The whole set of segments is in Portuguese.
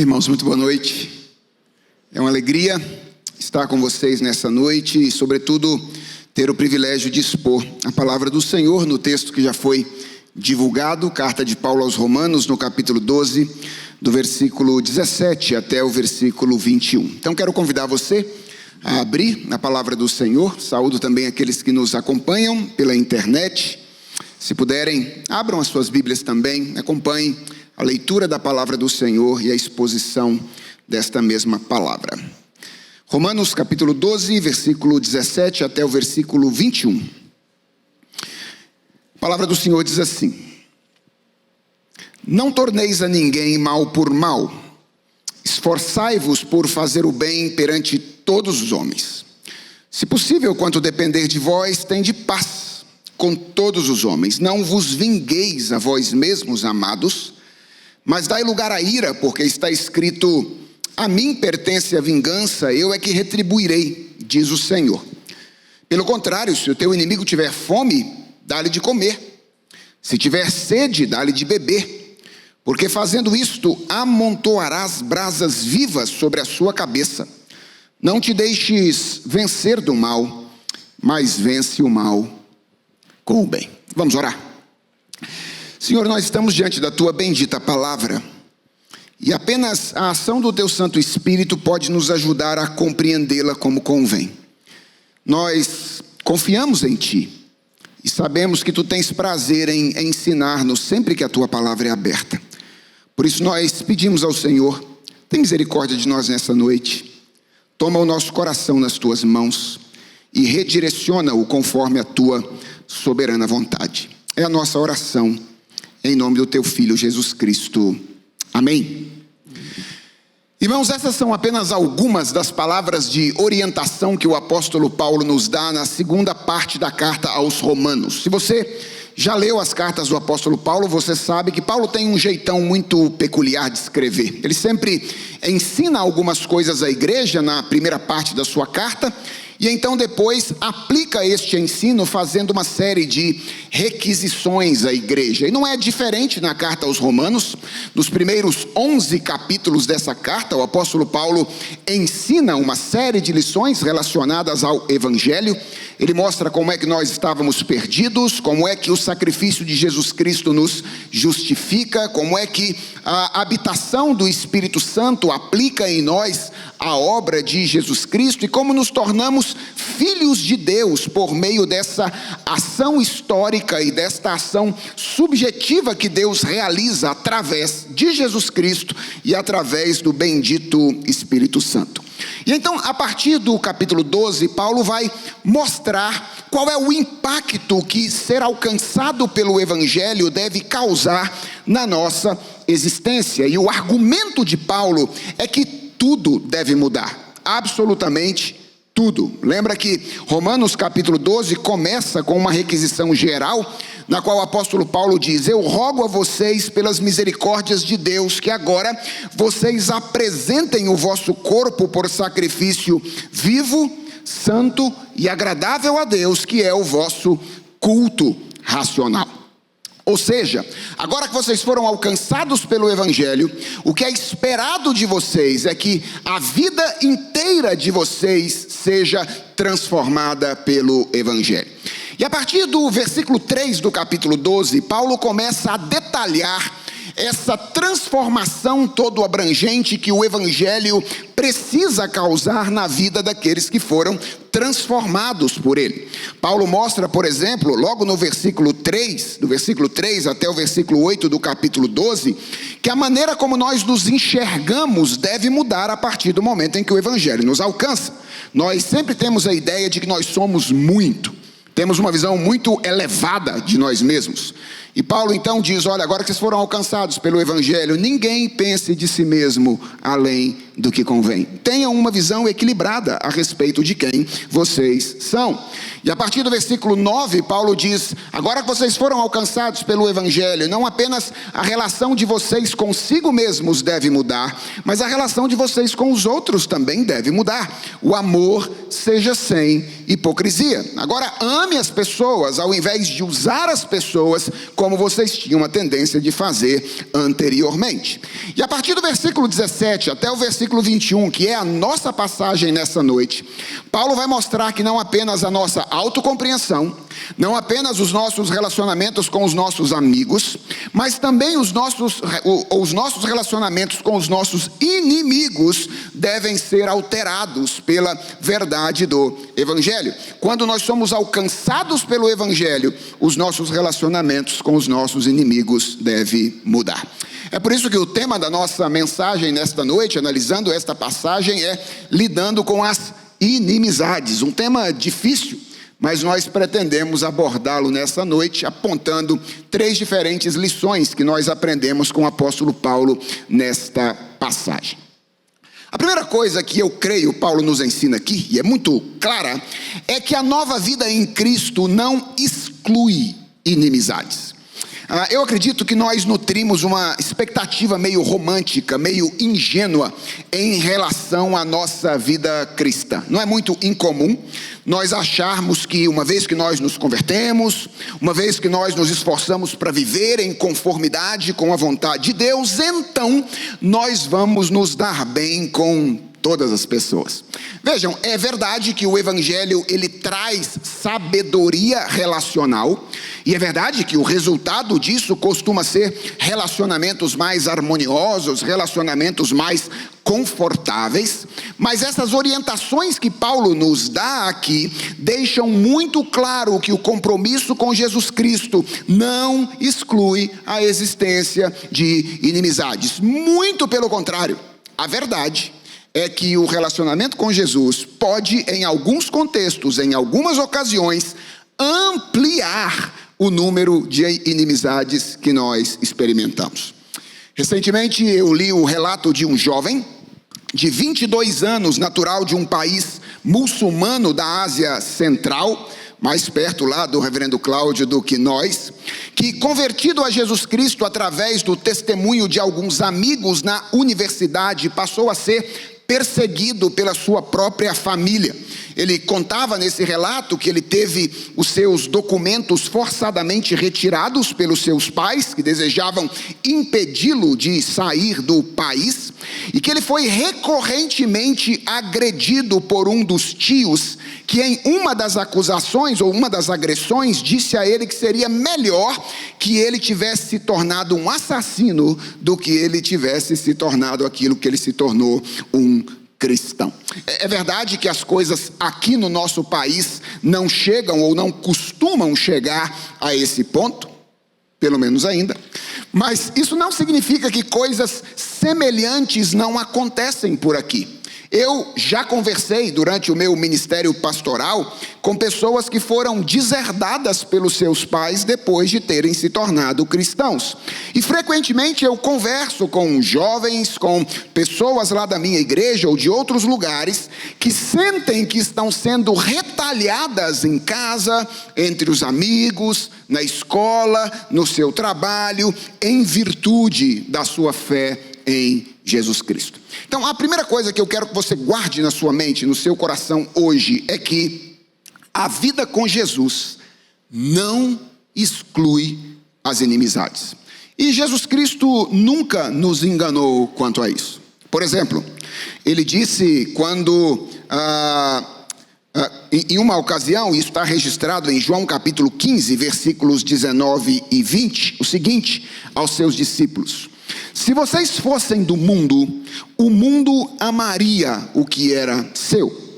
Irmãos, muito boa noite. É uma alegria estar com vocês nessa noite e, sobretudo, ter o privilégio de expor a palavra do Senhor no texto que já foi divulgado, carta de Paulo aos Romanos, no capítulo 12, do versículo 17 até o versículo 21. Então, quero convidar você a abrir a palavra do Senhor. Saúdo também aqueles que nos acompanham pela internet. Se puderem, abram as suas Bíblias também, acompanhem a leitura da palavra do Senhor e a exposição desta mesma palavra. Romanos capítulo 12, versículo 17 até o versículo 21. A palavra do Senhor diz assim: Não torneis a ninguém mal por mal, esforçai-vos por fazer o bem perante todos os homens. Se possível, quanto depender de vós, tende paz com todos os homens. Não vos vingueis a vós mesmos, amados, mas dai lugar à ira, porque está escrito: a mim pertence a vingança, eu é que retribuirei, diz o Senhor. Pelo contrário, se o teu inimigo tiver fome, dá-lhe de comer. Se tiver sede, dá-lhe de beber. Porque fazendo isto, amontoarás brasas vivas sobre a sua cabeça. Não te deixes vencer do mal, mas vence o mal com o bem. Vamos orar. Senhor, nós estamos diante da tua bendita palavra e apenas a ação do teu Santo Espírito pode nos ajudar a compreendê-la como convém. Nós confiamos em ti e sabemos que tu tens prazer em ensinar-nos sempre que a tua palavra é aberta. Por isso nós pedimos ao Senhor: tem misericórdia de nós nessa noite. Toma o nosso coração nas tuas mãos e redireciona-o conforme a tua soberana vontade. É a nossa oração, em nome do teu Filho Jesus Cristo. Amém. Irmãos, essas são apenas algumas das palavras de orientação que o apóstolo Paulo nos dá na segunda parte da carta aos Romanos. Se você já leu as cartas do apóstolo Paulo, você sabe que Paulo tem um jeitão muito peculiar de escrever. Ele sempre ensina algumas coisas à igreja na primeira parte da sua carta, e então depois aplica este ensino fazendo uma série de requisições à igreja. E não é diferente na carta aos Romanos. Nos primeiros 11 capítulos dessa carta, o apóstolo Paulo ensina uma série de lições relacionadas ao Evangelho. Ele mostra como é que nós estávamos perdidos, como é que o sacrifício de Jesus Cristo nos justifica, como é que a habitação do Espírito Santo aplica em nós a obra de Jesus Cristo e como nos tornamos filhos de Deus por meio dessa ação histórica e desta ação subjetiva que Deus realiza através de Jesus Cristo e através do bendito Espírito Santo. E então, a partir do capítulo 12, Paulo vai mostrar qual é o impacto que ser alcançado pelo Evangelho deve causar na nossa existência. E o argumento de Paulo é que tudo deve mudar, absolutamente tudo. Lembra que Romanos capítulo 12 começa com uma requisição geral, na qual o apóstolo Paulo diz: eu rogo a vocês pelas misericórdias de Deus, que agora vocês apresentem o vosso corpo por sacrifício vivo, santo e agradável a Deus, que é o vosso culto racional. Ou seja, agora que vocês foram alcançados pelo Evangelho, o que é esperado de vocês é que a vida inteira de vocês seja transformada pelo Evangelho. E a partir do versículo 3 do capítulo 12, Paulo começa a detalhar essa transformação todo abrangente que o Evangelho precisa causar na vida daqueles que foram transformados por ele. Paulo mostra, por exemplo, logo no versículo 3, do versículo 3 até o versículo 8 do capítulo 12, que a maneira como nós nos enxergamos deve mudar a partir do momento em que o Evangelho nos alcança. Nós sempre temos a ideia de que nós somos muito, temos uma visão muito elevada de nós mesmos. E Paulo então diz: olha, agora que vocês foram alcançados pelo Evangelho, ninguém pense de si mesmo além do que convém. Tenham uma visão equilibrada a respeito de quem vocês são. E a partir do versículo 9, Paulo diz: agora que vocês foram alcançados pelo Evangelho, não apenas a relação de vocês consigo mesmos deve mudar, mas a relação de vocês com os outros também deve mudar. O amor seja sem hipocrisia. Agora ame as pessoas, ao invés de usar as pessoas como vocês tinham a tendência de fazer anteriormente. E a partir do versículo 17 até o versículo 21, que é a nossa passagem nessa noite, Paulo vai mostrar que não apenas a nossa autocompreensão, não apenas os nossos relacionamentos com os nossos amigos, mas também os nossos relacionamentos com os nossos inimigos devem ser alterados pela verdade do Evangelho. Quando nós somos alcançados pelo Evangelho, os nossos relacionamentos com os nossos inimigos devem mudar. É por isso que o tema da nossa mensagem nesta noite, analisando esta passagem, é lidando com as inimizades. Um tema difícil, mas nós pretendemos abordá-lo nessa noite, apontando 3 diferentes lições que nós aprendemos com o apóstolo Paulo nesta passagem. A primeira coisa que eu creio Paulo nos ensina aqui, e é muito clara, é que a nova vida em Cristo não exclui inimizades. Eu acredito que nós nutrimos uma expectativa meio romântica, meio ingênua em relação à nossa vida cristã. Não é muito incomum nós acharmos que uma vez que nós nos convertemos, uma vez que nós nos esforçamos para viver em conformidade com a vontade de Deus, então nós vamos nos dar bem com todas as pessoas. Vejam, é verdade que o Evangelho ele traz sabedoria relacional, e é verdade que o resultado disso costuma ser relacionamentos mais harmoniosos, relacionamentos mais confortáveis, mas essas orientações que Paulo nos dá aqui deixam muito claro que o compromisso com Jesus Cristo não exclui a existência de inimizades. Muito pelo contrário, a verdade é que o relacionamento com Jesus pode, em alguns contextos, em algumas ocasiões, ampliar o número de inimizades que nós experimentamos. Recentemente eu li o relato de um jovem de 22 anos, natural de um país muçulmano da Ásia Central, mais perto lá do reverendo Cláudio do que nós, que convertido a Jesus Cristo através do testemunho de alguns amigos na universidade, passou a ser perseguido pela sua própria família. Ele contava nesse relato que ele teve os seus documentos forçadamente retirados pelos seus pais, que desejavam impedi-lo de sair do país, e que ele foi recorrentemente agredido por um dos tios, que em uma das acusações, ou uma das agressões, disse a ele que seria melhor que ele tivesse se tornado um assassino do que ele tivesse se tornado aquilo que ele se tornou, um cristão. É verdade que as coisas aqui no nosso país não chegam ou não costumam chegar a esse ponto, pelo menos ainda, mas isso não significa que coisas semelhantes não acontecem por aqui. Eu já conversei durante o meu ministério pastoral com pessoas que foram deserdadas pelos seus pais depois de terem se tornado cristãos. E frequentemente eu converso com jovens, com pessoas lá da minha igreja ou de outros lugares que sentem que estão sendo retalhadas em casa, entre os amigos, na escola, no seu trabalho, em virtude da sua fé em Jesus Cristo. Então, a primeira coisa que eu quero que você guarde na sua mente, no seu coração hoje, é que a vida com Jesus não exclui as inimizades. E Jesus Cristo nunca nos enganou quanto a isso. Por exemplo, ele disse quando, em uma ocasião, isso está registrado em João capítulo 15, versículos 19 e 20, o seguinte aos seus discípulos: se vocês fossem do mundo, o mundo amaria o que era seu.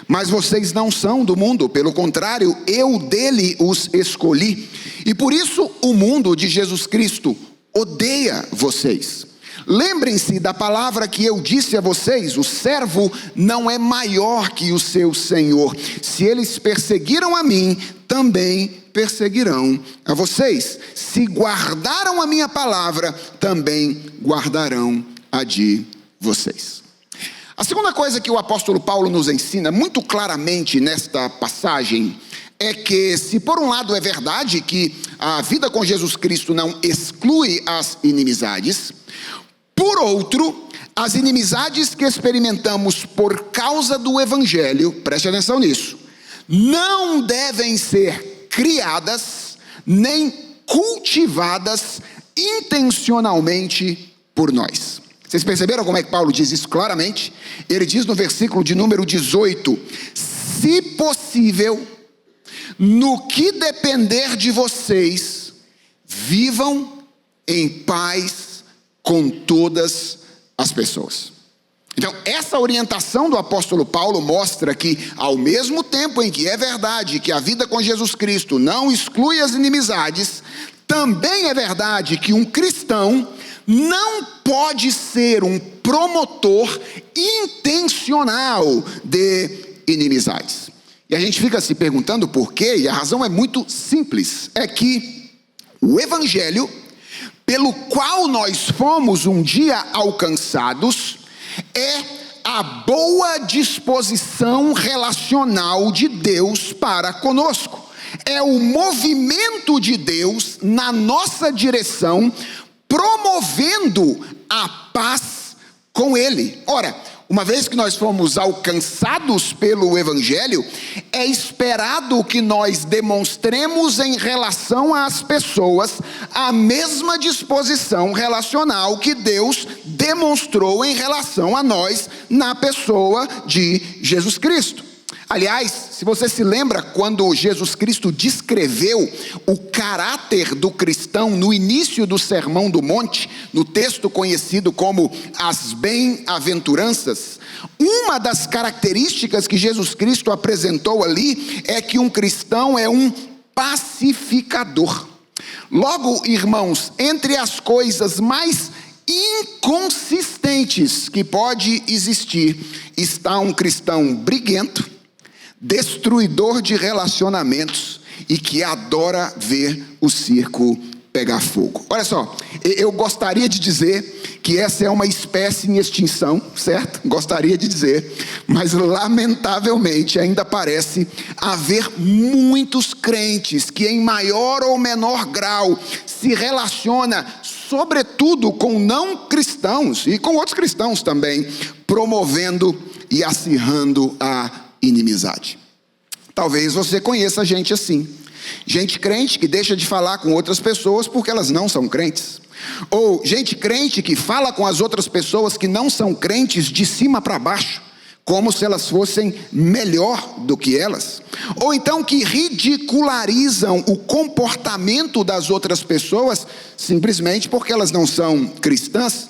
Mas vocês não são do mundo, pelo contrário, eu dele os escolhi. E por isso o mundo de Jesus Cristo odeia vocês. Lembrem-se da palavra que eu disse a vocês: o servo não é maior que o seu senhor. Se eles perseguiram a mim, também perseguirão a vocês. Se guardaram a minha palavra, também guardarão a de vocês. A segunda coisa que o apóstolo Paulo nos ensina muito claramente nesta passagem é que, se por um lado é verdade que a vida com Jesus Cristo não exclui as inimizades, por outro, as inimizades que experimentamos por causa do Evangelho, preste atenção nisso, não devem ser criadas nem cultivadas intencionalmente por nós. Vocês perceberam como é que Paulo diz isso claramente? Ele diz no versículo de número 18: se possível, no que depender de vocês, vivam em paz com todas as pessoas. Então, essa orientação do apóstolo Paulo mostra que, ao mesmo tempo em que é verdade que a vida com Jesus Cristo não exclui as inimizades, também é verdade que um cristão não pode ser um promotor intencional de inimizades. E a gente fica se perguntando por quê, e a razão é muito simples. É que o Evangelho, pelo qual nós fomos um dia alcançados, é a boa disposição relacional de Deus para conosco. É o movimento de Deus na nossa direção, promovendo a paz com Ele. Ora, uma vez que nós fomos alcançados pelo Evangelho, é esperado que nós demonstremos em relação às pessoas a mesma disposição relacional que Deus demonstrou em relação a nós na pessoa de Jesus Cristo. Aliás, se você se lembra quando Jesus Cristo descreveu o caráter do cristão no início do Sermão do Monte, no texto conhecido como as Bem-aventuranças, uma das características que Jesus Cristo apresentou ali é que um cristão é um pacificador. Logo, irmãos, entre as coisas mais inconsistentes que pode existir está um cristão briguento, destruidor de relacionamentos e que adora ver o circo pegar fogo. Olha só, eu gostaria de dizer que essa é uma espécie em extinção, certo? Gostaria de dizer, mas lamentavelmente ainda parece haver muitos crentes que em maior ou menor grau se relaciona sobretudo com não cristãos e com outros cristãos também, promovendo e acirrando a inimizade. Talvez você conheça gente assim, gente crente que deixa de falar com outras pessoas porque elas não são crentes, ou gente crente que fala com as outras pessoas que não são crentes de cima para baixo, como se elas fossem melhor do que elas, ou então que ridicularizam o comportamento das outras pessoas simplesmente porque elas não são cristãs,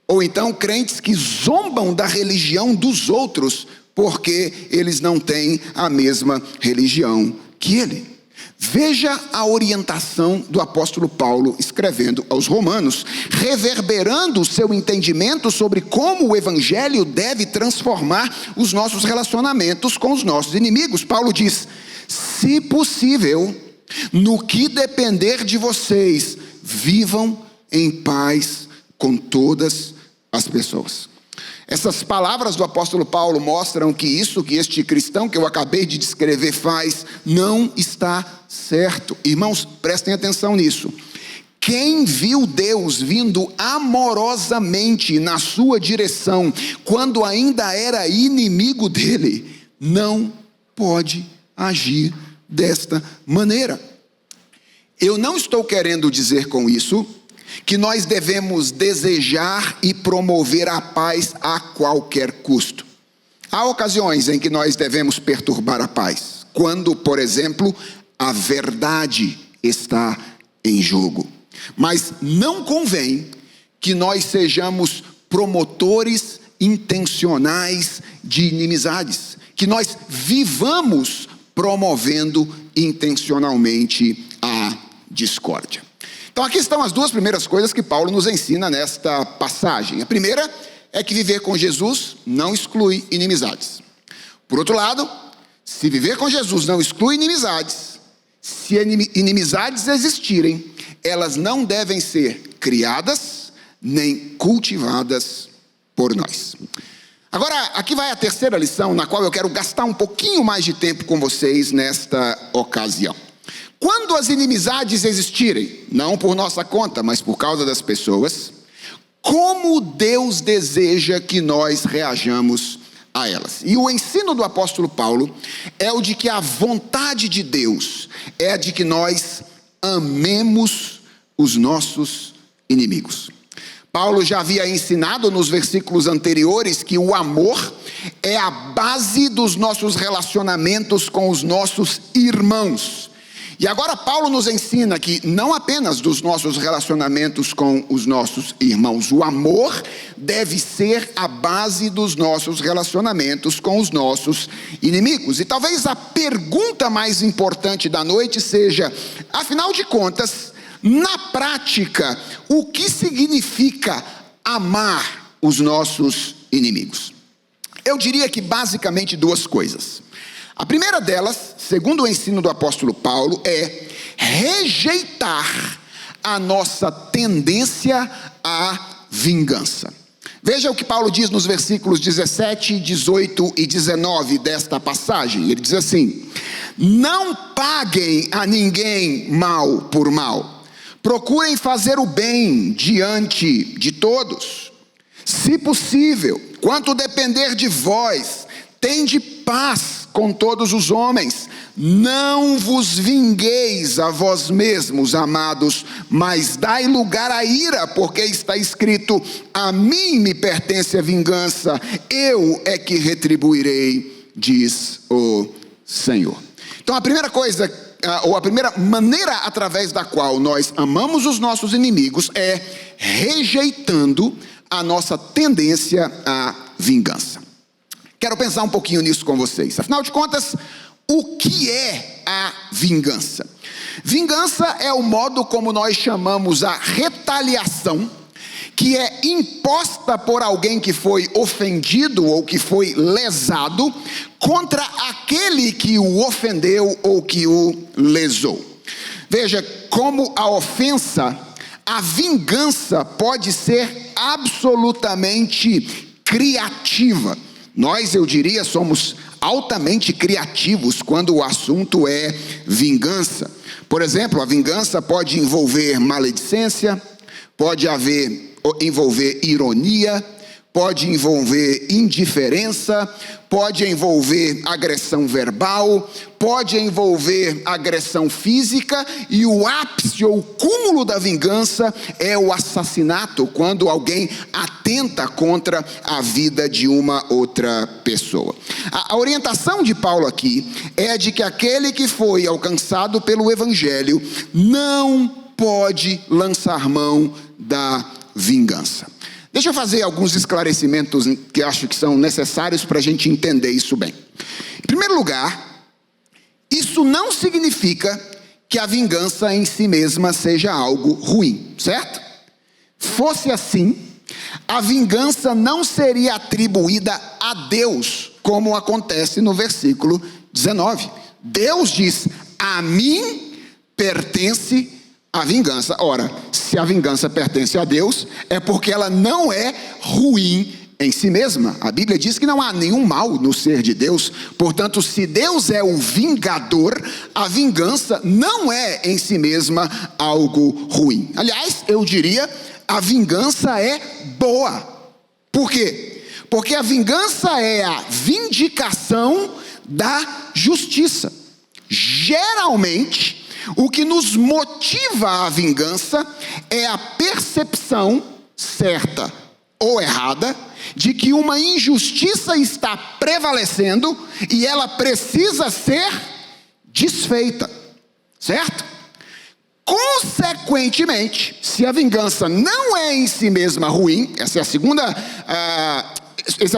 ou então crentes que zombam da religião dos outros porque eles não têm a mesma religião que ele. Veja a orientação do apóstolo Paulo escrevendo aos Romanos, reverberando o seu entendimento sobre como o Evangelho deve transformar os nossos relacionamentos com os nossos inimigos. Paulo diz: se possível, no que depender de vocês, vivam em paz com todas as pessoas. Essas palavras do apóstolo Paulo mostram que isso que este cristão que eu acabei de descrever faz não está certo. Irmãos, prestem atenção nisso. Quem viu Deus vindo amorosamente na sua direção quando ainda era inimigo dele, não pode agir desta maneira. Eu não estou querendo dizer com isso que nós devemos desejar e promover a paz a qualquer custo. Há ocasiões em que nós devemos perturbar a paz, quando, por exemplo, a verdade está em jogo. Mas não convém que nós sejamos promotores intencionais de inimizades, que nós vivamos promovendo intencionalmente a discórdia. Então aqui estão as duas primeiras coisas que Paulo nos ensina nesta passagem. A primeira é que viver com Jesus não exclui inimizades. Por outro lado, se viver com Jesus não exclui inimizades, se inimizades existirem, elas não devem ser criadas nem cultivadas por nós. Agora, aqui vai a terceira lição, na qual eu quero gastar um pouquinho mais de tempo com vocês nesta ocasião. Quando as inimizades existirem, não por nossa conta, mas por causa das pessoas, como Deus deseja que nós reajamos a elas? E o ensino do apóstolo Paulo é o de que a vontade de Deus é a de que nós amemos os nossos inimigos. Paulo já havia ensinado nos versículos anteriores que o amor é a base dos nossos relacionamentos com os nossos irmãos. E agora Paulo nos ensina que não apenas dos nossos relacionamentos com os nossos irmãos, o amor deve ser a base dos nossos relacionamentos com os nossos inimigos. E talvez a pergunta mais importante da noite seja, afinal de contas, na prática, o que significa amar os nossos inimigos? Eu diria que basicamente duas coisas. A primeira delas, segundo o ensino do apóstolo Paulo, é rejeitar a nossa tendência à vingança. Veja o que Paulo diz nos versículos 17, 18 e 19 desta passagem. Ele diz assim: não paguem a ninguém mal por mal. Procurem fazer o bem diante de todos. Se possível, quanto depender de vós, tende paz com todos os homens. Não vos vingueis a vós mesmos, amados, mas dai lugar à ira, porque está escrito: a mim me pertence a vingança, eu é que retribuirei, diz o Senhor. Então a primeira coisa, ou a primeira maneira através da qual nós amamos os nossos inimigos é rejeitando a nossa tendência à vingança. Quero pensar um pouquinho nisso com vocês. Afinal de contas, o que é a vingança? Vingança é o modo como nós chamamos a retaliação que é imposta por alguém que foi ofendido ou que foi lesado contra aquele que o ofendeu ou que o lesou. Veja como a ofensa, a vingança pode ser absolutamente criativa. Nós, eu diria, somos altamente criativos quando o assunto é vingança. Por exemplo, a vingança pode envolver maledicência, pode envolver ironia, pode envolver indiferença, pode envolver agressão verbal, pode envolver agressão física, e o ápice ou o cúmulo da vingança é o assassinato, quando alguém atenta contra a vida de uma outra pessoa. A orientação de Paulo aqui é de que aquele que foi alcançado pelo Evangelho não pode lançar mão da vingança. Deixa eu fazer alguns esclarecimentos que acho que são necessários para a gente entender isso bem. Em primeiro lugar, isso não significa que a vingança em si mesma seja algo ruim, certo? Fosse assim, a vingança não seria atribuída a Deus, como acontece no versículo 19. Deus diz: a mim pertence a vingança. Ora, se a vingança pertence a Deus, é porque ela não é ruim em si mesma. A Bíblia diz que não há nenhum mal no ser de Deus. Portanto, se Deus é o vingador, a vingança não é em si mesma algo ruim. Aliás, eu diria, a vingança é boa. Por quê? Porque a vingança é a vindicação da justiça. Geralmente, o que nos motiva à vingança é a percepção certa ou errada de que uma injustiça está prevalecendo e ela precisa ser desfeita, certo? Consequentemente, se a vingança não é em si mesma ruim, esse é o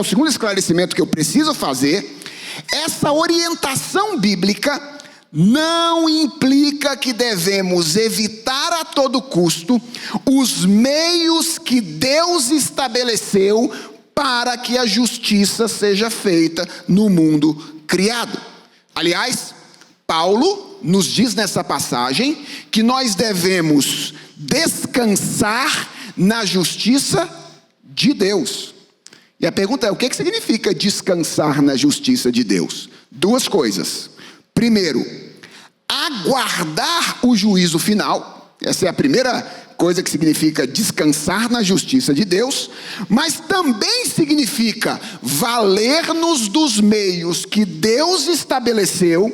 segundo esclarecimento que eu preciso fazer. Essa orientação bíblica não implica que devemos evitar a todo custo os meios que Deus estabeleceu para que a justiça seja feita no mundo criado. Aliás, Paulo nos diz nessa passagem que nós devemos descansar na justiça de Deus. E a pergunta é, o que significa descansar na justiça de Deus? Duas coisas. Primeiro, aguardar o juízo final. Essa é a primeira coisa que significa descansar na justiça de Deus. Mas também significa valer-nos dos meios que Deus estabeleceu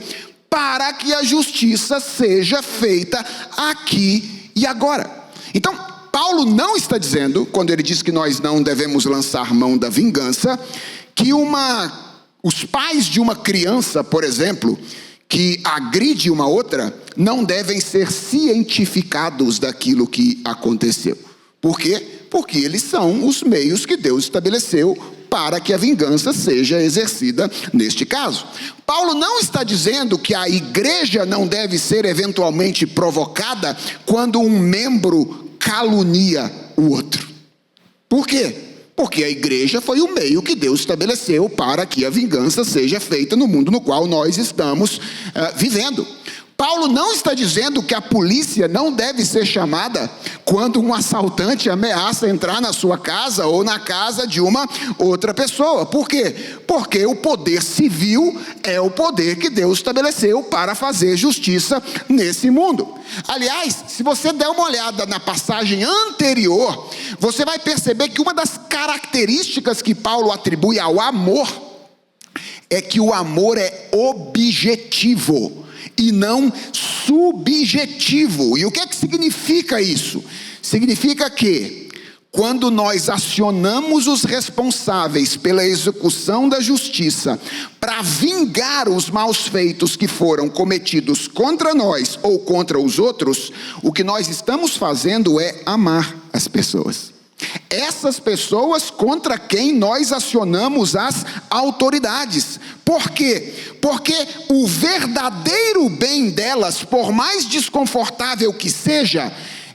para que a justiça seja feita aqui e agora. Então, Paulo não está dizendo, quando ele diz que nós não devemos lançar mão da vingança, que os pais de uma criança, por exemplo, que agride uma outra, não devem ser cientificados daquilo que aconteceu. Por quê? Porque eles são os meios que Deus estabeleceu para que a vingança seja exercida neste caso. Paulo não está dizendo que a igreja não deve ser eventualmente provocada quando um membro calunia o outro. Por quê? Porque a igreja foi o meio que Deus estabeleceu para que a vingança seja feita no mundo no qual nós estamos vivendo. Paulo não está dizendo que a polícia não deve ser chamada quando um assaltante ameaça entrar na sua casa ou na casa de uma outra pessoa. Por quê? Porque o poder civil é o poder que Deus estabeleceu para fazer justiça nesse mundo. Aliás, se você der uma olhada na passagem anterior, você vai perceber que uma das características que Paulo atribui ao amor é que o amor é objetivo e não subjetivo. E o que significa isso? Significa que quando nós acionamos os responsáveis pela execução da justiça para vingar os maus feitos que foram cometidos contra nós ou contra os outros, o que nós estamos fazendo é amar as pessoas. Essas pessoas contra quem nós acionamos as autoridades. Por quê? Porque o verdadeiro bem delas, por mais desconfortável que seja,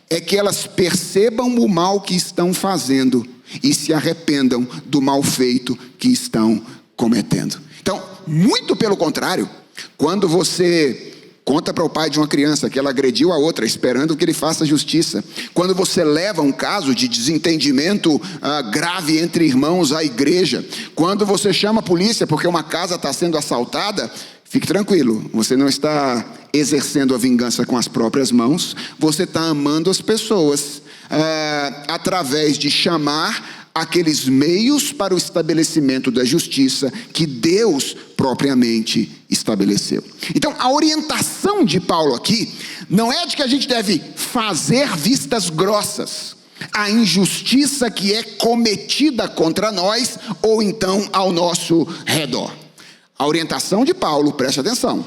é que elas percebam o mal que estão fazendo e se arrependam do mal feito que estão cometendo. Então, muito pelo contrário, quando você conta para o pai de uma criança que ela agrediu a outra, esperando que ele faça justiça. Quando você leva um caso de desentendimento grave entre irmãos à igreja. Quando você chama a polícia porque uma casa está sendo assaltada, fique tranquilo, você não está exercendo a vingança com as próprias mãos. Você está amando as pessoas através de chamar aqueles meios para o estabelecimento da justiça que Deus propriamente estabeleceu. Então, a orientação de Paulo aqui não é de que a gente deve fazer vistas grossas à injustiça que é cometida contra nós ou então ao nosso redor. A orientação de Paulo, preste atenção,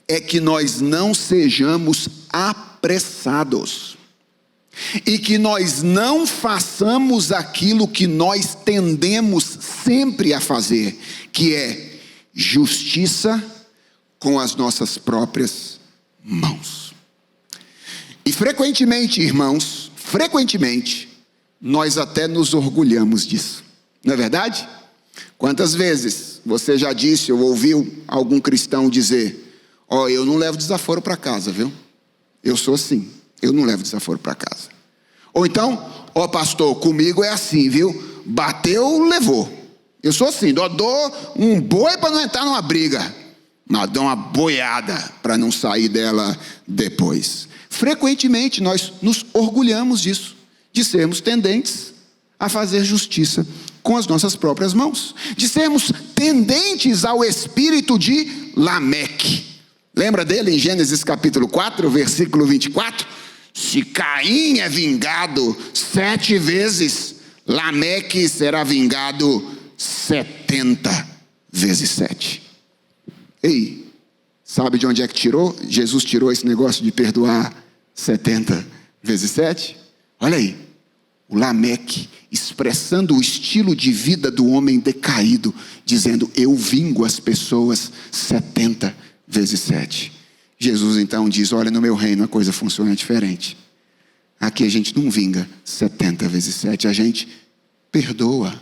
é que nós não sejamos apressados. E que nós não façamos aquilo que nós tendemos sempre a fazer, que é justiça com as nossas próprias mãos. E frequentemente, irmãos, nós até nos orgulhamos disso. Não é verdade? Quantas vezes você já disse ou ouviu algum cristão dizer: eu não levo desaforo para casa, viu? Eu sou assim. Eu não levo desaforo para casa. Ou então, pastor, comigo é assim, viu? Bateu, levou. Eu sou assim, dou um boi para não entrar numa briga, mas dou uma boiada para não sair dela depois. Frequentemente nós nos orgulhamos disso, de sermos tendentes a fazer justiça com as nossas próprias mãos, de sermos tendentes ao espírito de Lameque. Lembra dele em Gênesis capítulo 4, versículo 24? Se Caim é vingado 7 vezes, Lameque será vingado 70 vezes 7. Ei, sabe de onde é que Jesus tirou esse negócio de perdoar 70 vezes 7? Olha aí, o Lameque expressando o estilo de vida do homem decaído, dizendo: eu vingo as pessoas 70 vezes 7. Jesus então diz: olha, no meu reino a coisa funciona diferente. Aqui a gente não vinga 70 vezes 7, a gente perdoa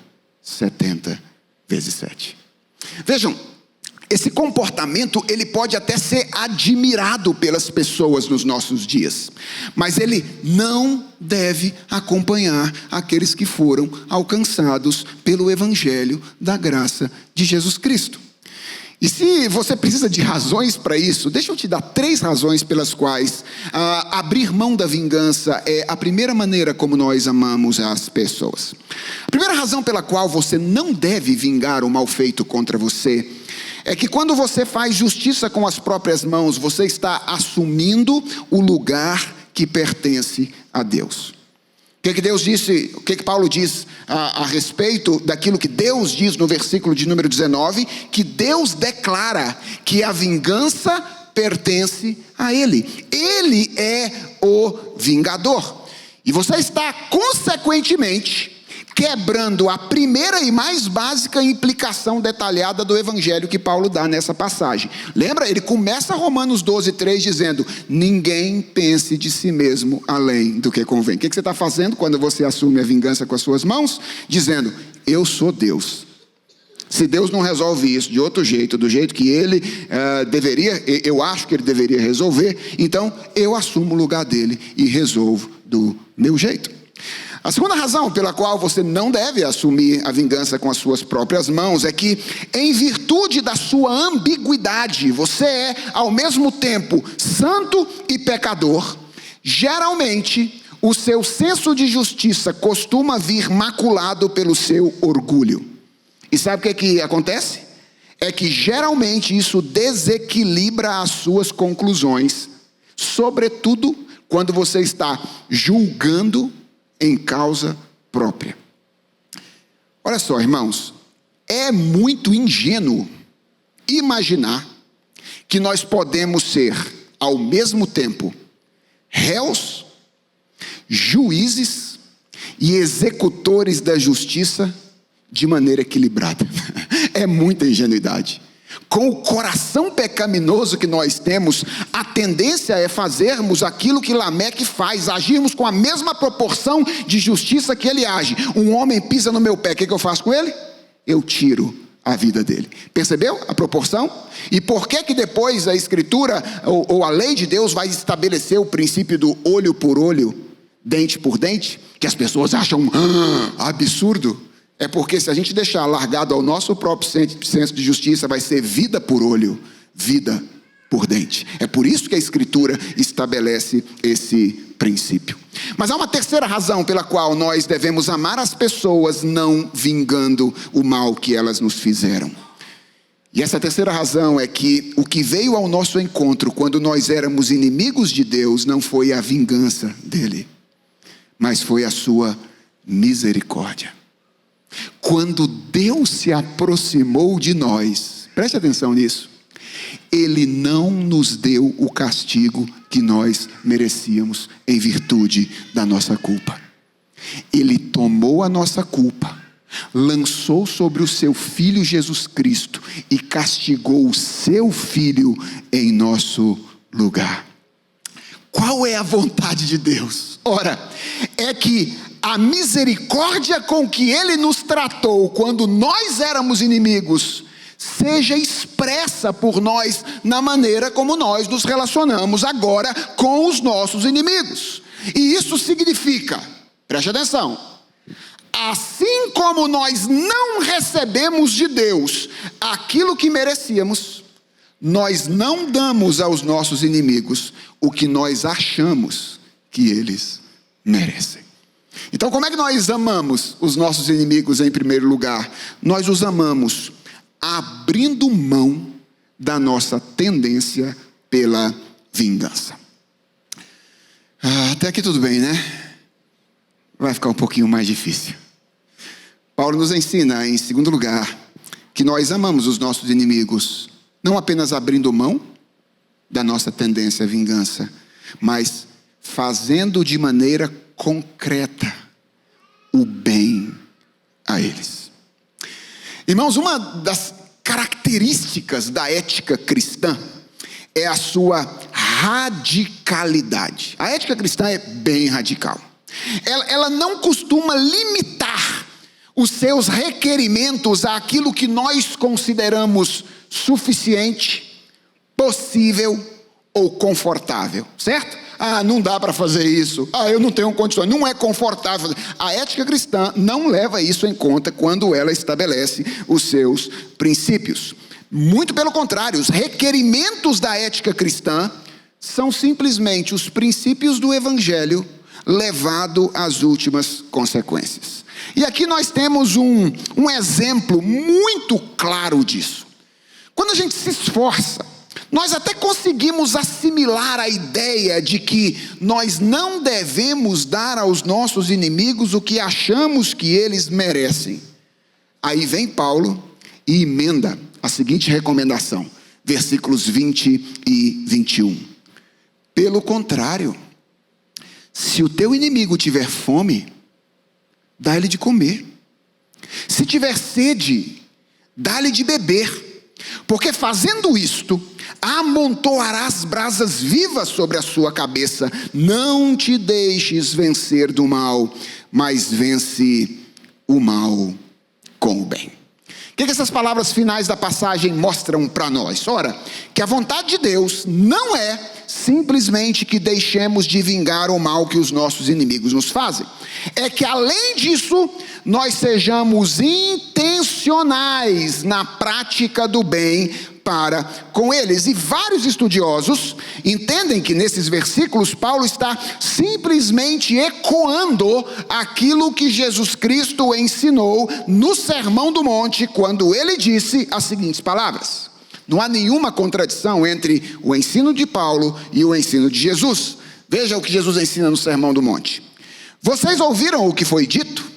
70 vezes 7. Vejam, Esse comportamento, ele pode até ser admirado pelas pessoas nos nossos dias, mas ele não deve acompanhar aqueles que foram alcançados pelo Evangelho da graça de Jesus Cristo. E se você precisa de razões para isso, deixa eu te dar 3 razões pelas quais abrir mão da vingança é a primeira maneira como nós amamos as pessoas. A primeira razão pela qual você não deve vingar o mal feito contra você é que quando você faz justiça com as próprias mãos, você está assumindo o lugar que pertence a Deus. O que Deus disse, o que Paulo diz a respeito daquilo que Deus diz no versículo de número 19, que Deus declara que a vingança pertence a Ele. Ele é o vingador. E você está, consequentemente, quebrando a primeira e mais básica implicação detalhada do Evangelho que Paulo dá nessa passagem. Lembra? Ele começa Romanos 12:3 dizendo: ninguém pense de si mesmo além do que convém. O que você está fazendo quando você assume a vingança com as suas mãos? Dizendo: eu sou Deus. Se Deus não resolve isso de outro jeito, do jeito que Ele eu acho que Ele deveria resolver, então eu assumo o lugar dele e resolvo do meu jeito. A segunda razão pela qual você não deve assumir a vingança com as suas próprias mãos é que, em virtude da sua ambiguidade, você é ao mesmo tempo santo e pecador. Geralmente, o seu senso de justiça costuma vir maculado pelo seu orgulho. E sabe o que acontece? É que geralmente isso desequilibra as suas conclusões, sobretudo quando você está julgando em causa própria. Olha só, irmãos, é muito ingênuo imaginar que nós podemos ser, ao mesmo tempo, réus, juízes e executores da justiça de maneira equilibrada. É muita ingenuidade. Com o coração pecaminoso que nós temos, a tendência é fazermos aquilo que Lameque faz, agirmos com a mesma proporção de justiça que ele age. Um homem pisa no meu pé, o que eu faço com ele? Eu tiro a vida dele. Percebeu a proporção? E por que depois a Escritura, ou a lei de Deus, vai estabelecer o princípio do olho por olho, dente por dente, que as pessoas acham absurdo? É porque se a gente deixar largado ao nosso próprio senso de justiça, vai ser vida por olho, vida por dente. É por isso que a Escritura estabelece esse princípio. Mas há uma terceira razão pela qual nós devemos amar as pessoas não vingando o mal que elas nos fizeram. E essa terceira razão é que o que veio ao nosso encontro quando nós éramos inimigos de Deus não foi a vingança dele, mas foi a sua misericórdia. Quando Deus se aproximou de nós, preste atenção nisso, Ele não nos deu o castigo que nós merecíamos em virtude da nossa culpa. Ele tomou a nossa culpa, lançou sobre o seu Filho Jesus Cristo e castigou o seu Filho em nosso lugar. Qual é a vontade de Deus? Ora, é que a misericórdia com que Ele nos tratou quando nós éramos inimigos seja expressa por nós na maneira como nós nos relacionamos agora com os nossos inimigos. E isso significa, preste atenção, assim como nós não recebemos de Deus aquilo que merecíamos, nós não damos aos nossos inimigos o que nós achamos que eles merecem. Então, como é que nós amamos os nossos inimigos em primeiro lugar? Nós os amamos abrindo mão da nossa tendência pela vingança. Até aqui tudo bem, né? Vai ficar um pouquinho mais difícil. Paulo nos ensina, em segundo lugar, que nós amamos os nossos inimigos, não apenas abrindo mão da nossa tendência à vingança, mas fazendo de maneira concreta o bem a eles. Irmãos, uma das características da ética cristã é a sua radicalidade. A ética cristã é bem radical. Ela não costuma limitar os seus requerimentos àquilo que nós consideramos suficiente, possível ou confortável, certo? Não dá para fazer isso. Eu não tenho condições. Não é confortável. A ética cristã não leva isso em conta quando ela estabelece os seus princípios. Muito pelo contrário, os requerimentos da ética cristã são simplesmente os princípios do Evangelho levado às últimas consequências. E aqui nós temos um exemplo muito claro disso. Quando a gente se esforça, nós até conseguimos assimilar a ideia de que nós não devemos dar aos nossos inimigos o que achamos que eles merecem. Aí vem Paulo e emenda a seguinte recomendação, versículos 20 e 21. Pelo contrário, se o teu inimigo tiver fome, dá-lhe de comer. Se tiver sede, dá-lhe de beber. Porque fazendo isto, amontoarás brasas vivas sobre a sua cabeça. Não te deixes vencer do mal, mas vence o mal com o bem. O que essas palavras finais da passagem mostram para nós? Ora, que a vontade de Deus não é simplesmente que deixemos de vingar o mal que os nossos inimigos nos fazem. É que além disso, nós sejamos intencionais na prática do bem para com eles. E vários estudiosos entendem que nesses versículos Paulo está simplesmente ecoando aquilo que Jesus Cristo ensinou no Sermão do Monte, quando ele disse as seguintes palavras. Não há nenhuma contradição entre o ensino de Paulo e o ensino de Jesus. Veja o que Jesus ensina no Sermão do Monte. Vocês ouviram o que foi dito?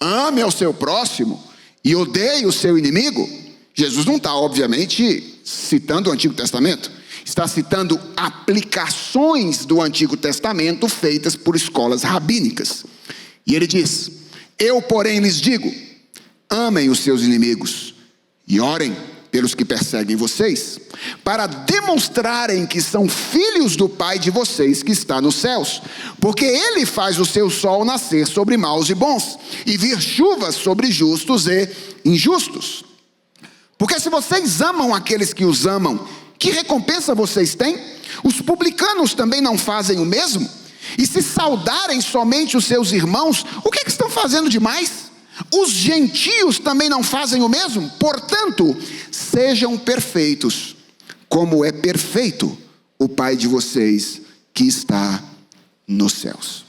Ame ao seu próximo e odeie o seu inimigo. Jesus não está, obviamente, citando o Antigo Testamento. Está citando aplicações do Antigo Testamento feitas por escolas rabínicas. E ele diz: eu, porém, lhes digo, amem os seus inimigos e orem pelos que perseguem vocês, para demonstrarem que são filhos do Pai de vocês que está nos céus, porque Ele faz o seu sol nascer sobre maus e bons, e vir chuvas sobre justos e injustos. Porque se vocês amam aqueles que os amam, que recompensa vocês têm? Os publicanos também não fazem o mesmo? E se saudarem somente os seus irmãos, o que estão fazendo demais? Os gentios também não fazem o mesmo? Portanto, sejam perfeitos, como é perfeito o Pai de vocês que está nos céus.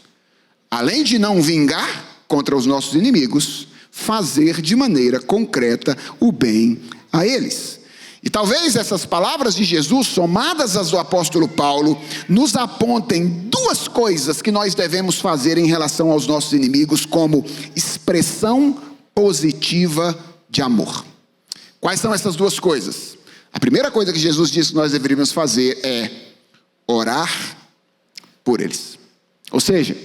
Além de não vingar contra os nossos inimigos, fazer de maneira concreta o bem a eles. E talvez essas palavras de Jesus, somadas às do apóstolo Paulo, nos apontem duas coisas que nós devemos fazer em relação aos nossos inimigos como expressão positiva de amor. Quais são essas duas coisas? A primeira coisa que Jesus disse que nós deveríamos fazer é orar por eles. Ou seja,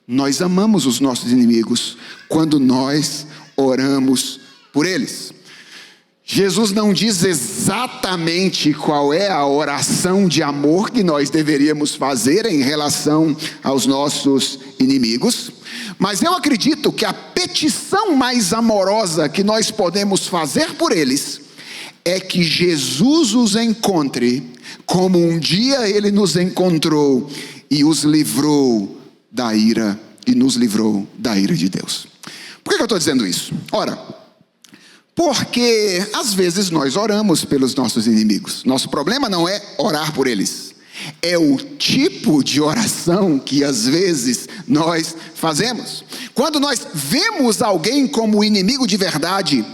nós amamos os nossos inimigos quando nós oramos por eles. Jesus não diz exatamente qual é a oração de amor que nós deveríamos fazer em relação aos nossos inimigos, mas eu acredito que a petição mais amorosa que nós podemos fazer por eles é que Jesus os encontre como um dia Ele nos encontrou e os livrou da ira, e nos livrou da ira de Deus. Por que eu estou dizendo isso? Ora, porque às vezes nós oramos pelos nossos inimigos. Nosso problema não é orar por eles, é o tipo de oração que às vezes nós fazemos. Quando nós vemos alguém como inimigo de verdade,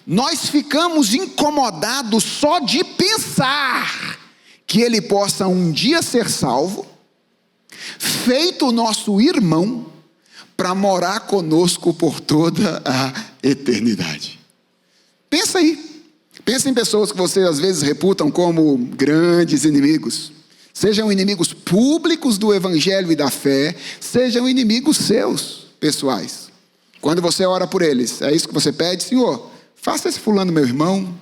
nós ficamos incomodados só de pensar que ele possa um dia ser salvo, feito o nosso irmão, para morar conosco por toda a eternidade. Pensa aí, pensa em pessoas que você às vezes reputam como grandes inimigos, sejam inimigos públicos do evangelho e da fé, sejam inimigos seus, pessoais. Quando você ora por eles, é isso que você pede? Senhor, faça esse fulano meu irmão,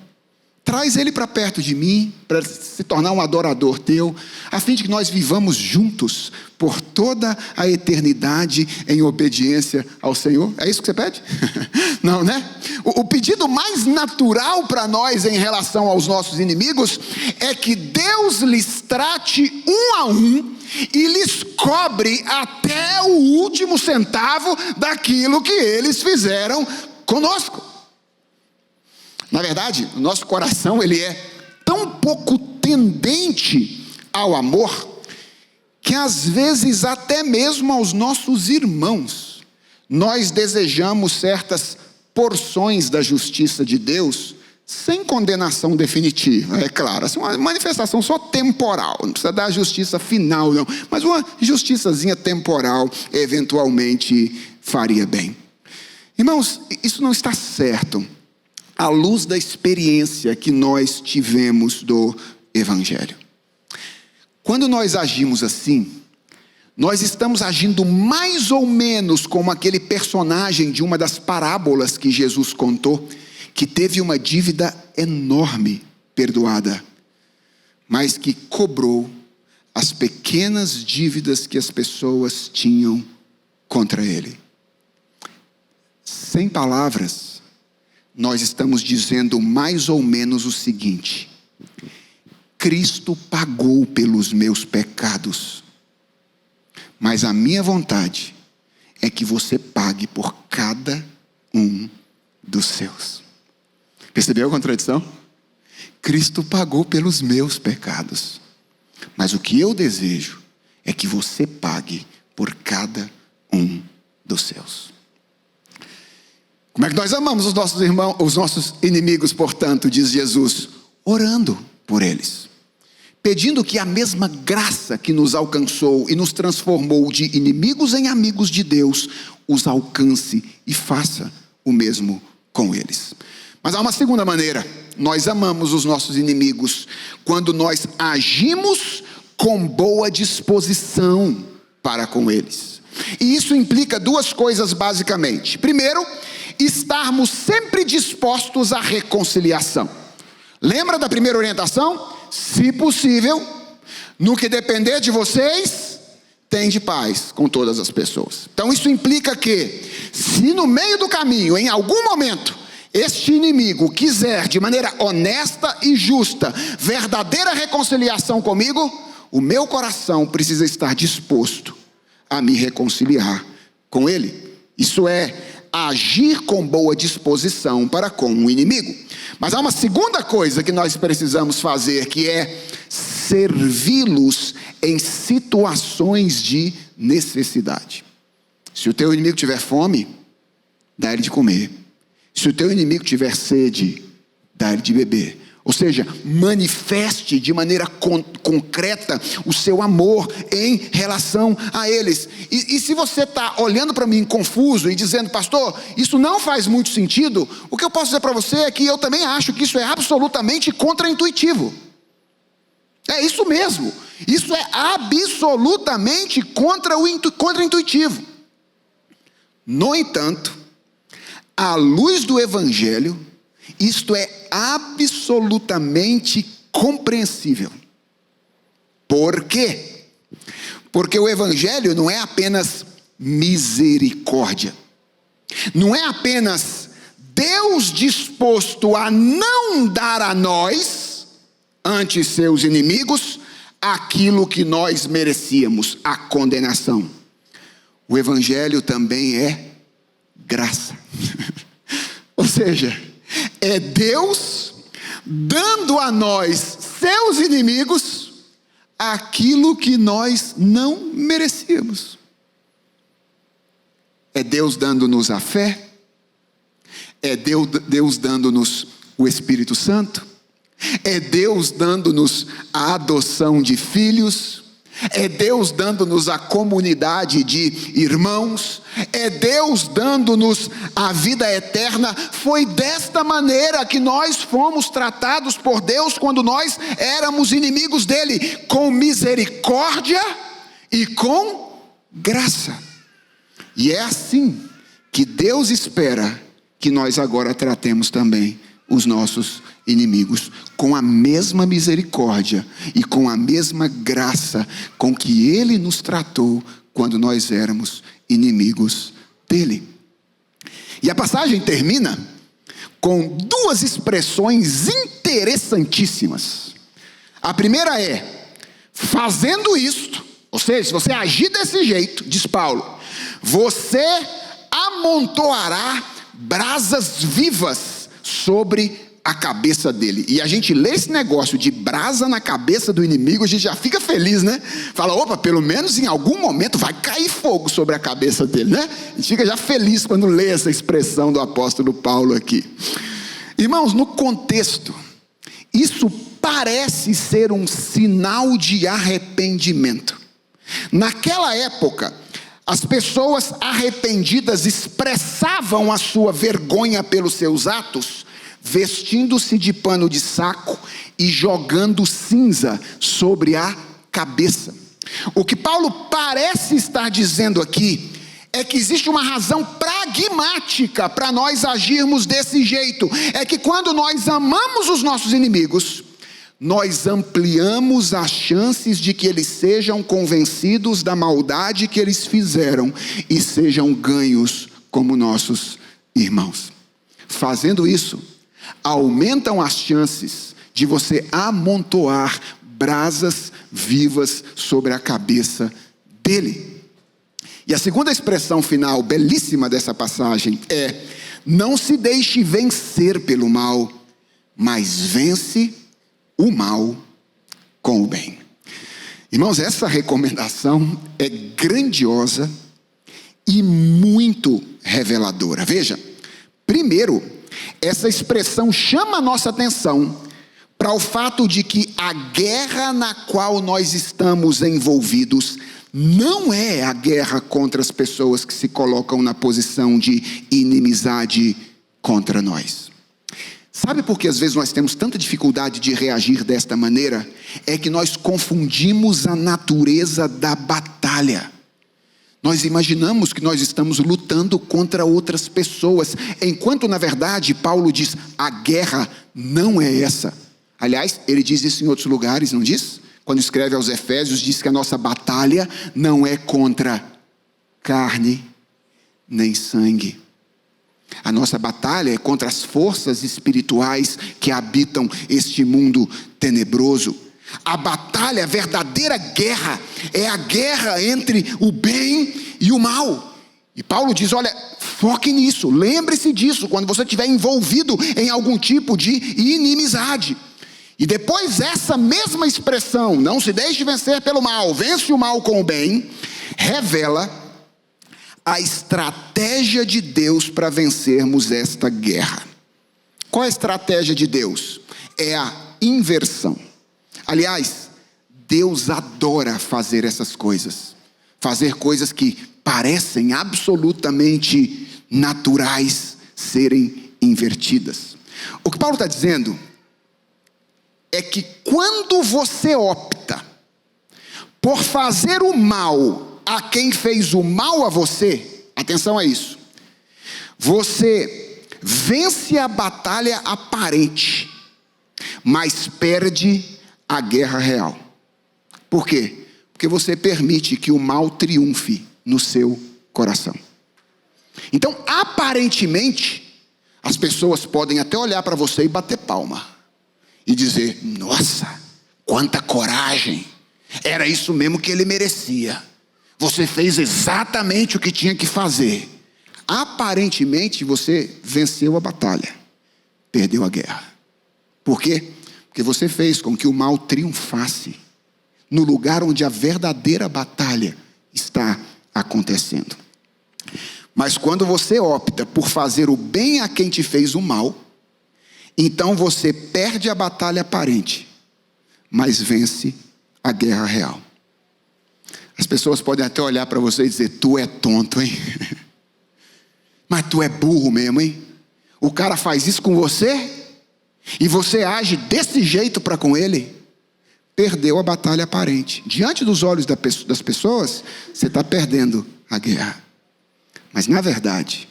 Traz ele para perto de mim, para se tornar um adorador teu, a fim de que nós vivamos juntos por toda a eternidade em obediência ao Senhor. É isso que você pede? Não, né? O pedido mais natural para nós em relação aos nossos inimigos é que Deus lhes trate um a um e lhes cobre até o último centavo daquilo que eles fizeram conosco. Na verdade, o nosso coração ele é tão pouco tendente ao amor, que às vezes até mesmo aos nossos irmãos, nós desejamos certas porções da justiça de Deus, sem condenação definitiva, é claro, assim, uma manifestação só temporal, não precisa dar a justiça final não, mas uma justiçazinha temporal eventualmente faria bem. Irmãos, isso não está certo, à luz da experiência que nós tivemos do Evangelho. Quando nós agimos assim, nós estamos agindo mais ou menos como aquele personagem de uma das parábolas que Jesus contou, que teve uma dívida enorme perdoada, mas que cobrou as pequenas dívidas que as pessoas tinham contra ele. Sem palavras, nós estamos dizendo mais ou menos o seguinte: Cristo pagou pelos meus pecados, mas a minha vontade é que você pague por cada um dos seus. Percebeu a contradição? Cristo pagou pelos meus pecados, mas o que eu desejo é que você pague por cada um dos seus. Como é que nós amamos os nossos irmãos, os nossos inimigos, portanto, diz Jesus? Orando por eles, pedindo que a mesma graça que nos alcançou e nos transformou de inimigos em amigos de Deus, os alcance e faça o mesmo com eles. Mas há uma segunda maneira: nós amamos os nossos inimigos quando nós agimos com boa disposição para com eles. E isso implica duas coisas basicamente. Primeiro, estarmos sempre dispostos à reconciliação. Lembra da primeira orientação? Se possível, no que depender de vocês, tende paz com todas as pessoas. Então isso implica que, se no meio do caminho, em algum momento, este inimigo quiser de maneira honesta e justa, verdadeira reconciliação comigo, o meu coração precisa estar disposto a me reconciliar com ele. Isso é agir com boa disposição para com o inimigo. Mas há uma segunda coisa que nós precisamos fazer, que é servi-los em situações de necessidade. Se o teu inimigo tiver fome, dá ele de comer. Se o teu inimigo tiver sede, dá ele de beber. Ou seja, manifeste de maneira concreta o seu amor em relação a eles. E se você está olhando para mim confuso e dizendo: pastor, isso não faz muito sentido, o que eu posso dizer para você é que eu também acho que isso é absolutamente contraintuitivo. É isso mesmo, isso é absolutamente contraintuitivo. No entanto, à luz do Evangelho, isto é absolutamente compreensível. Por quê? Porque o Evangelho não é apenas misericórdia, não é apenas Deus disposto a não dar a nós, ante seus inimigos, aquilo que nós merecíamos, a condenação. O Evangelho também é graça. Ou seja, é Deus dando a nós, seus inimigos, aquilo que nós não merecíamos. É Deus dando-nos a fé, é Deus dando-nos o Espírito Santo, é Deus dando-nos a adoção de filhos, é Deus dando-nos a comunidade de irmãos, é Deus dando-nos a vida eterna. Foi desta maneira que nós fomos tratados por Deus quando nós éramos inimigos dele, com misericórdia e com graça. E é assim que Deus espera que nós agora tratemos também os nossos inimigos com a mesma misericórdia e com a mesma graça com que Ele nos tratou quando nós éramos inimigos dele. E a passagem termina com duas expressões interessantíssimas. A primeira é: fazendo isto, ou seja, se você agir desse jeito, diz Paulo, você amontoará brasas vivas sobre a cabeça dele. E a gente lê esse negócio de brasa na cabeça do inimigo, a gente já fica feliz, né? Fala, opa, pelo menos em algum momento vai cair fogo sobre a cabeça dele, né? A gente fica já feliz quando lê essa expressão do apóstolo Paulo aqui. Irmãos, no contexto, isso parece ser um sinal de arrependimento. Naquela época, as pessoas arrependidas expressavam a sua vergonha pelos seus atos, vestindo-se de pano de saco e jogando cinza sobre a cabeça. O que Paulo parece estar dizendo aqui é que existe uma razão pragmática para nós agirmos desse jeito. É que quando nós amamos os nossos inimigos, nós ampliamos as chances de que eles sejam convencidos da maldade que eles fizeram e sejam ganhos como nossos irmãos. Fazendo isso, aumentam as chances de você amontoar brasas vivas sobre a cabeça dele. E a segunda expressão final belíssima dessa passagem é: não se deixe vencer pelo mal, mas vence o mal com o bem. Irmãos, essa recomendação é grandiosa e muito reveladora. Veja, primeiro, essa expressão chama a nossa atenção para o fato de que a guerra na qual nós estamos envolvidos não é a guerra contra as pessoas que se colocam na posição de inimizade contra nós. Sabe por que às vezes nós temos tanta dificuldade de reagir desta maneira? É que nós confundimos a natureza da batalha. Nós imaginamos que nós estamos lutando contra outras pessoas, enquanto na verdade Paulo diz, a guerra não é essa. Aliás, ele diz isso em outros lugares, não diz? Quando escreve aos Efésios, diz que a nossa batalha não é contra carne nem sangue. A nossa batalha é contra as forças espirituais que habitam este mundo tenebroso. A batalha, a verdadeira guerra, é a guerra entre o bem e o mal. E Paulo diz, olha, foque nisso, lembre-se disso, quando você estiver envolvido em algum tipo de inimizade. E depois essa mesma expressão, não se deixe vencer pelo mal, vence o mal com o bem, revela a estratégia de Deus para vencermos esta guerra. Qual é a estratégia de Deus? É a inversão. Aliás, Deus adora fazer essas coisas. Fazer coisas que parecem absolutamente naturais serem invertidas. O que Paulo está dizendo é que quando você opta por fazer o mal a quem fez o mal a você, atenção a isso, você vence a batalha aparente, mas perde a guerra real. Por quê? Porque você permite que o mal triunfe no seu coração. Então, aparentemente, as pessoas podem até olhar para você e bater palma e dizer, nossa, quanta coragem, era isso mesmo que ele merecia. Você fez exatamente o que tinha que fazer. Aparentemente você venceu a batalha, perdeu a guerra. Por quê? Porque você fez com que o mal triunfasse no lugar onde a verdadeira batalha está acontecendo. Mas quando você opta por fazer o bem a quem te fez o mal, então você perde a batalha aparente, mas vence a guerra real. As pessoas podem até olhar para você e dizer, tu é tonto, hein? Mas tu é burro mesmo, hein? O cara faz isso com você e você age desse jeito para com ele. Perdeu a batalha aparente. Diante dos olhos das pessoas, você está perdendo a guerra. Mas na verdade,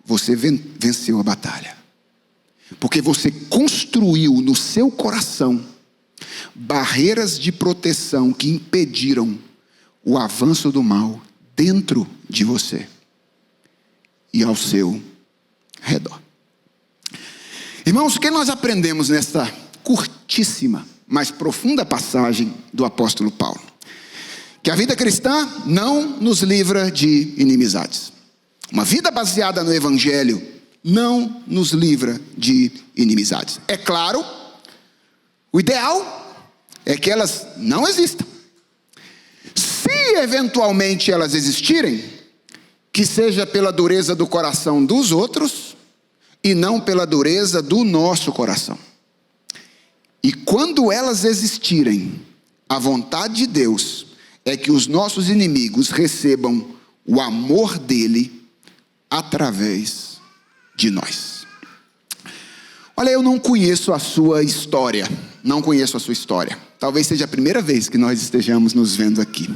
você venceu a batalha. Porque você construiu no seu coração barreiras de proteção que impediram o avanço do mal dentro de você e ao seu redor. Irmãos, o que nós aprendemos nesta curtíssima, mas profunda passagem do apóstolo Paulo? Que a vida cristã não nos livra de inimizades. Uma vida baseada no Evangelho não nos livra de inimizades. É claro, o ideal é que elas não existam. Se eventualmente elas existirem, que seja pela dureza do coração dos outros e não pela dureza do nosso coração. E quando elas existirem, a vontade de Deus é que os nossos inimigos recebam o amor dele através de nós. Olha, eu não conheço a sua história. Não conheço a sua história. Talvez seja a primeira vez que nós estejamos nos vendo aqui.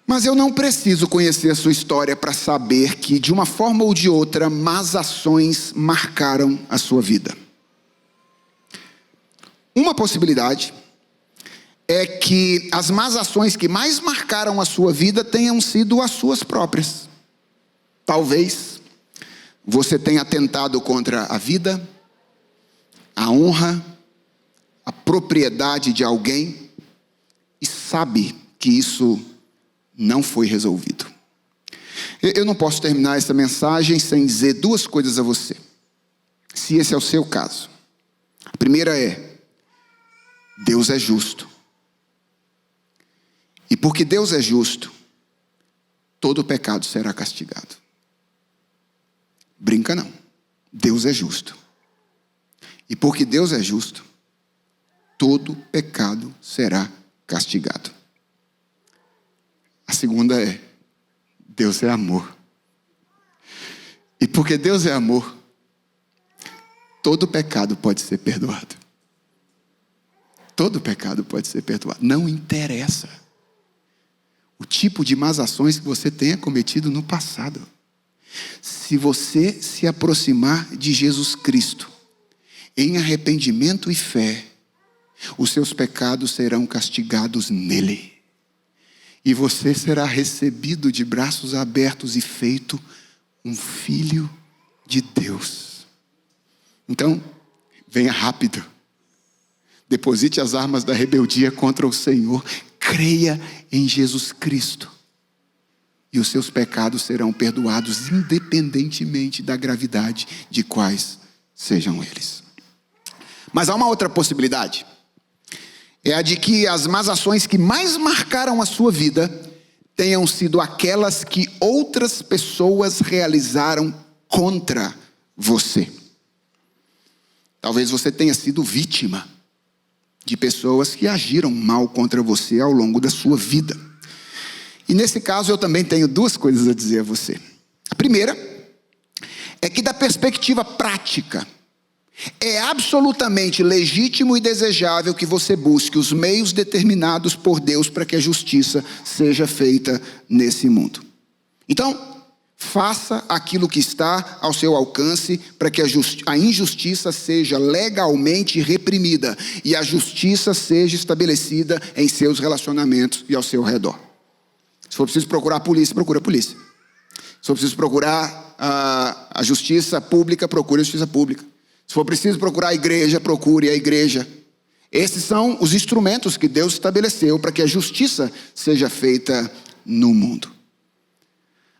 Mas eu não preciso conhecer a sua história para saber que, de uma forma ou de outra, más ações marcaram a sua vida. Uma possibilidade é que as más ações que mais marcaram a sua vida tenham sido as suas próprias. Talvez você tenha atentado contra a vida, a honra, a propriedade de alguém e sabe que isso não foi resolvido. Eu não posso terminar essa mensagem sem dizer duas coisas a você, se esse é o seu caso. A primeira é: Deus é justo. E porque Deus é justo, todo pecado será castigado. Brinca não. Deus é justo. E porque Deus é justo, todo pecado será castigado. A segunda é: Deus é amor. E porque Deus é amor, todo pecado pode ser perdoado. Todo pecado pode ser perdoado. Não interessa o tipo de más ações que você tenha cometido no passado. Se você se aproximar de Jesus Cristo em arrependimento e fé, os seus pecados serão castigados nele. E você será recebido de braços abertos e feito um filho de Deus. Então, venha rápido. Deposite as armas da rebeldia contra o Senhor. Creia em Jesus Cristo. E os seus pecados serão perdoados, independentemente da gravidade de quais sejam eles. Mas há uma outra possibilidade. É a de que as más ações que mais marcaram a sua vida tenham sido aquelas que outras pessoas realizaram contra você. Talvez você tenha sido vítima de pessoas que agiram mal contra você ao longo da sua vida. E nesse caso eu também tenho duas coisas a dizer a você. A primeira é que, da perspectiva prática, é absolutamente legítimo e desejável que você busque os meios determinados por Deus para que a justiça seja feita nesse mundo. Então, faça aquilo que está ao seu alcance para que a injustiça seja legalmente reprimida e a justiça seja estabelecida em seus relacionamentos e ao seu redor. Se for preciso procurar a polícia, procura a polícia. Se for preciso procurar a justiça pública, procure a justiça pública. Se for preciso procurar a igreja, procure a igreja. Esses são os instrumentos que Deus estabeleceu para que a justiça seja feita no mundo.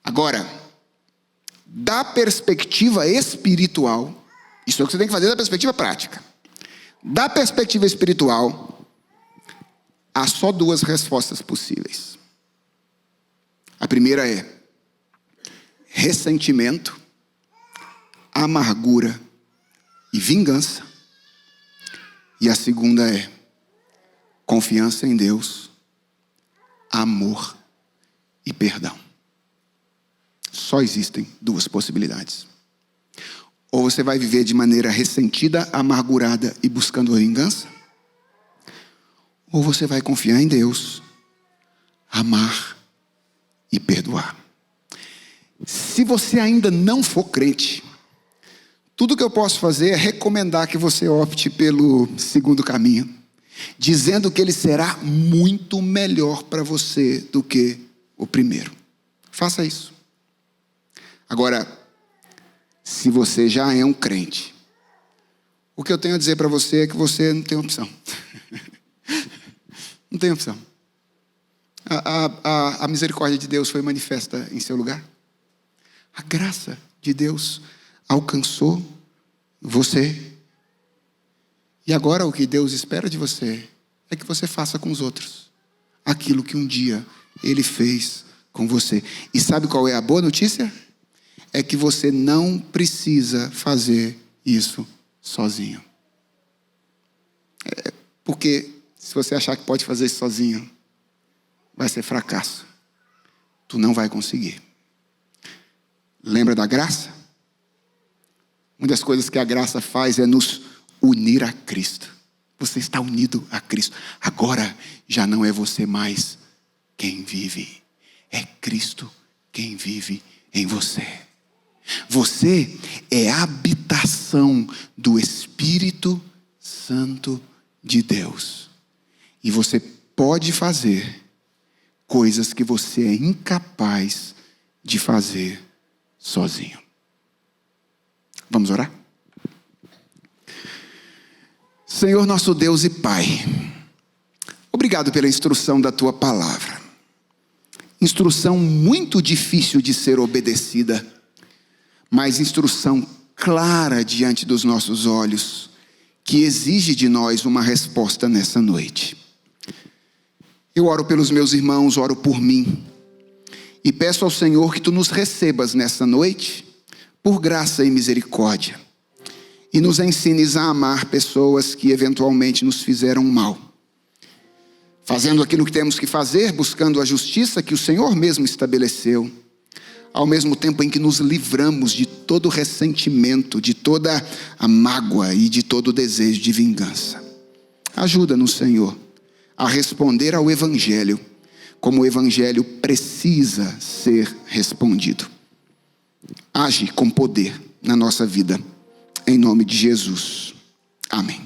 Agora, da perspectiva espiritual, isso é o que você tem que fazer da perspectiva prática. Da perspectiva espiritual, há só duas respostas possíveis. A primeira é ressentimento, amargura e vingança. E a segunda é confiança em Deus, amor e perdão. Só existem duas possibilidades. Ou você vai viver de maneira ressentida, amargurada e buscando a vingança, ou você vai confiar em Deus, amar e perdoar. Se você ainda não for crente, Tudo que eu posso fazer é recomendar que você opte pelo segundo caminho, dizendo que ele será muito melhor para você do que o primeiro. Faça isso. Agora, se você já é um crente, o que eu tenho a dizer para você é que você não tem opção. Não tem opção. A misericórdia de Deus foi manifesta em seu lugar. A graça de Deus alcançou você. E agora o que Deus espera de você é que você faça com os outros aquilo que um dia Ele fez com você. E sabe qual é a boa notícia? É que você não precisa fazer isso sozinho. Porque se você achar que pode fazer isso sozinho, vai ser fracasso. Tu não vai conseguir. Lembra da graça? Uma das coisas que a graça faz é nos unir a Cristo. Você está unido a Cristo. Agora já não é você mais quem vive. É Cristo quem vive em você. Você é a habitação do Espírito Santo de Deus. E você pode fazer coisas que você é incapaz de fazer sozinho. Vamos orar? Senhor nosso Deus e Pai, obrigado pela instrução da Tua palavra. Instrução muito difícil de ser obedecida, mas instrução clara diante dos nossos olhos, que exige de nós uma resposta nessa noite. Eu oro pelos meus irmãos, oro por mim, e peço ao Senhor que Tu nos recebas nessa noite, por graça e misericórdia, e nos ensines a amar pessoas que eventualmente nos fizeram mal, fazendo aquilo que temos que fazer, buscando a justiça que o Senhor mesmo estabeleceu, ao mesmo tempo em que nos livramos de todo ressentimento, de toda a mágoa e de todo o desejo de vingança. Ajuda-nos, Senhor, a responder ao Evangelho como o Evangelho precisa ser respondido. Age com poder na nossa vida, em nome de Jesus. Amém.